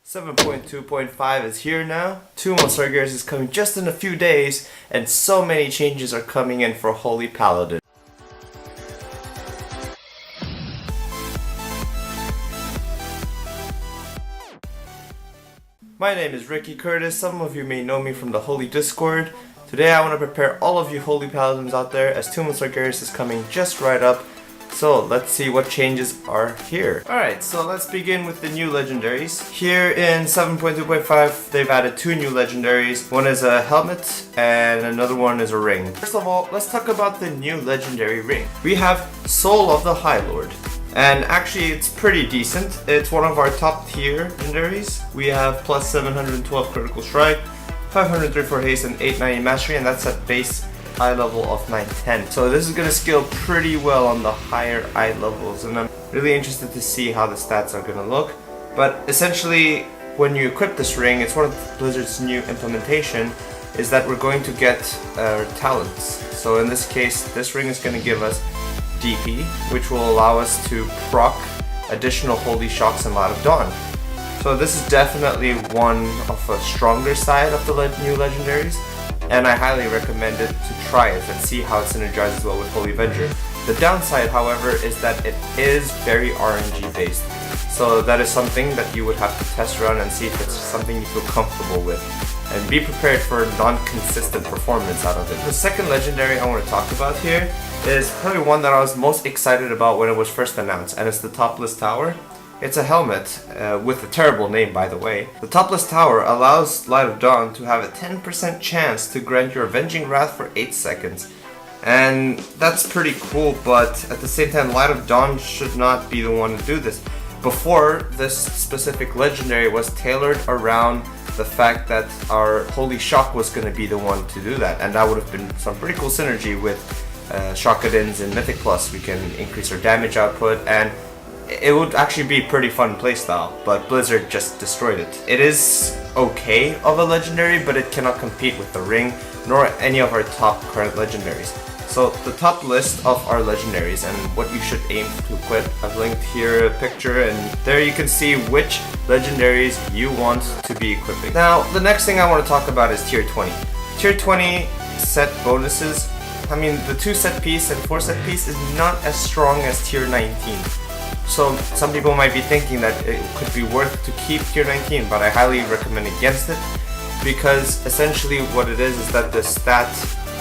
7.2.5 is here now. Tomb of Sargeras is coming just in a few days, and so many changes are coming in for Holy Paladin. My name is Ricky Curtis. Some of you may know me from the Holy Discord. Today I want to prepare all of you Holy Paladins out there as Tomb of Sargeras is coming just right up. So let's see what changes are here. Alright, so let's begin with the new legendaries. Here in 7.2.5 they've added two new legendaries. One is a helmet and another one is a ring. First of all, let's talk about the new legendary ring. We have Soul of the High Lord. And actually it's pretty decent. It's one of our top tier legendaries. We have plus 712 critical strike, 534 haste and 890 mastery, and that's at base eye level of 910. So this is going to scale pretty well on the higher eye levels, and I'm really interested to see how the stats are going to look. But essentially when you equip this ring, it's one of Blizzard's new implementation, is that we're going to get talents. So in this case, this ring is going to give us DP, which will allow us to proc additional holy shocks and Light of Dawn. So this is definitely one of a stronger side of the new legendaries, and I highly recommend it to try it and see how it synergizes well with Holy Avenger. The downside, however, is that it is very RNG based, so that is something that you would have to test around and see if it's something you feel comfortable with, and be prepared for non-consistent performance out of it. The second legendary I want to talk about here is probably one that I was most excited about when it was first announced, and it's the Topless Tower. It's a helmet with a terrible name, by the way. The Topless Tower allows Light of Dawn to have a 10% chance to grant your Avenging Wrath for 8 seconds. And that's pretty cool, but at the same time, Light of Dawn should not be the one to do this. Before, this specific legendary was tailored around the fact that our Holy Shock was going to be the one to do that, and that would have been some pretty cool synergy with Shockadins in Mythic Plus. We can increase our damage output, and it would actually be a pretty fun playstyle, but Blizzard just destroyed it. It is okay of a legendary, but it cannot compete with the ring, nor any of our top current legendaries. So the top list of our legendaries and what you should aim to equip, I've linked here a picture, and there you can see which legendaries you want to be equipping. Now, the next thing I want to talk about is tier 20. Tier 20 set bonuses. I mean, the 2 set piece and 4 set piece is not as strong as tier 19. So some people might be thinking that it could be worth to keep tier 19, but I highly recommend against it, because essentially what it is that the stat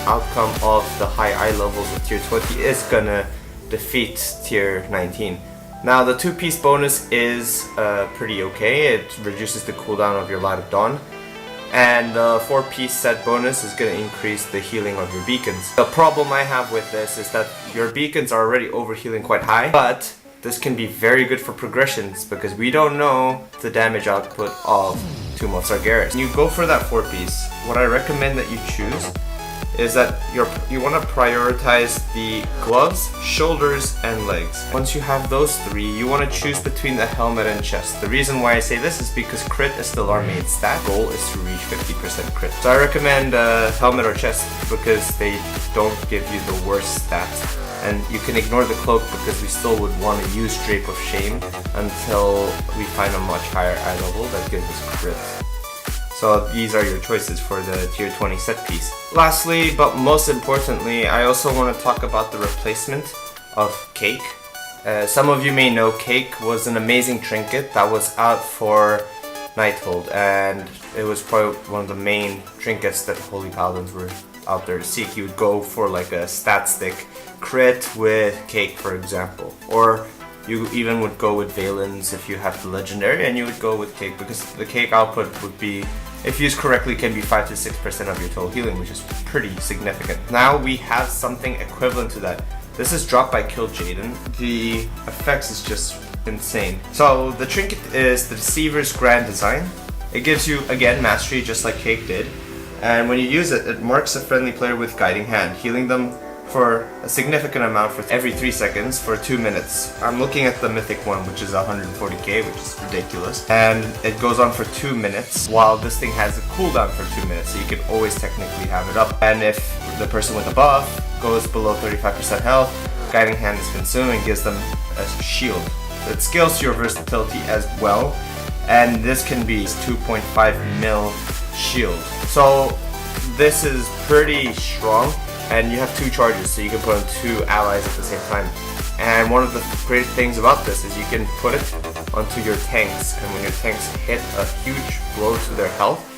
outcome of the high eye levels of tier 20 is gonna defeat tier 19. Now the 2-piece bonus is pretty okay. It reduces the cooldown of your Light of Dawn, and the 4-piece set bonus is going to increase the healing of your beacons. The problem I have with this is that your beacons are already overhealing quite high, but this can be very good for progressions because we don't know the damage output of Tomb of Sargeras. When you go for that 4-piece, what I recommend that you choose is that you want to prioritize the gloves, shoulders, and legs. Once you have those 3, you want to choose between the helmet and chest. The reason why I say this is because crit is still our main stat. Goal is to reach 50% crit. So I recommend helmet or chest because they don't give you the worst stats. And you can ignore the cloak because we still would want to use Drape of Shame until we find a much higher eye level that gives us crit. So these are your choices for the tier 20 set piece. Lastly, but most importantly, I also want to talk about the replacement of Cake. Some of you may know Cake was an amazing trinket that was out for Nighthold, and it was probably one of the main trinkets that Holy Paladins were out there to seek. You would go for like a stat stick crit with Cake, for example, or you even would go with Valens if you have the legendary, and you would go with Cake because the Cake output would be, if used correctly, can be 5 to 6% of your total healing, which is pretty significant. Now we have something equivalent to that. This is dropped by Kill Jaden. The effects is just insane. So the trinket is the Deceiver's Grand Design. It gives you, again, mastery just like Cake did. And when you use it, it marks a friendly player with Guiding Hand, healing them for a significant amount for every 3 seconds for 2 minutes. I'm looking at the mythic one, which is 140k, which is ridiculous. And it goes on for 2 minutes, while this thing has a cooldown for 2 minutes, so you can always technically have it up. And if the person with the buff goes below 35% health, Guiding Hand is consumed and gives them a shield. It scales to your versatility as well, and this can be 2.5 mil shield. So this is pretty strong, and you have 2 charges, so you can put on 2 allies at the same time. And one of the great things about this is you can put it onto your tanks, and when your tanks hit a huge blow to their health,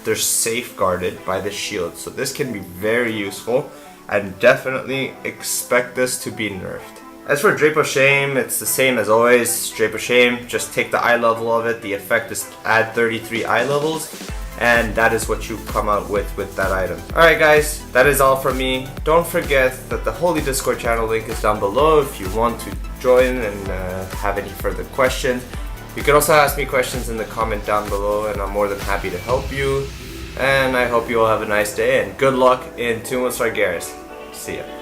they're safeguarded by the shield. So this can be very useful, and definitely expect this to be nerfed. As for Drape of Shame, it's the same as always. Drape of Shame, just take the eye level of it. The effect is add 33 eye levels, and that is what you come out with that item. Alright guys, that is all from me. Don't forget that the Holy Discord channel link is down below if you want to join and have any further questions. You can also ask me questions in the comment down below, and I'm more than happy to help you. And I hope you all have a nice day, and good luck in Tomb of Sargeras. See ya.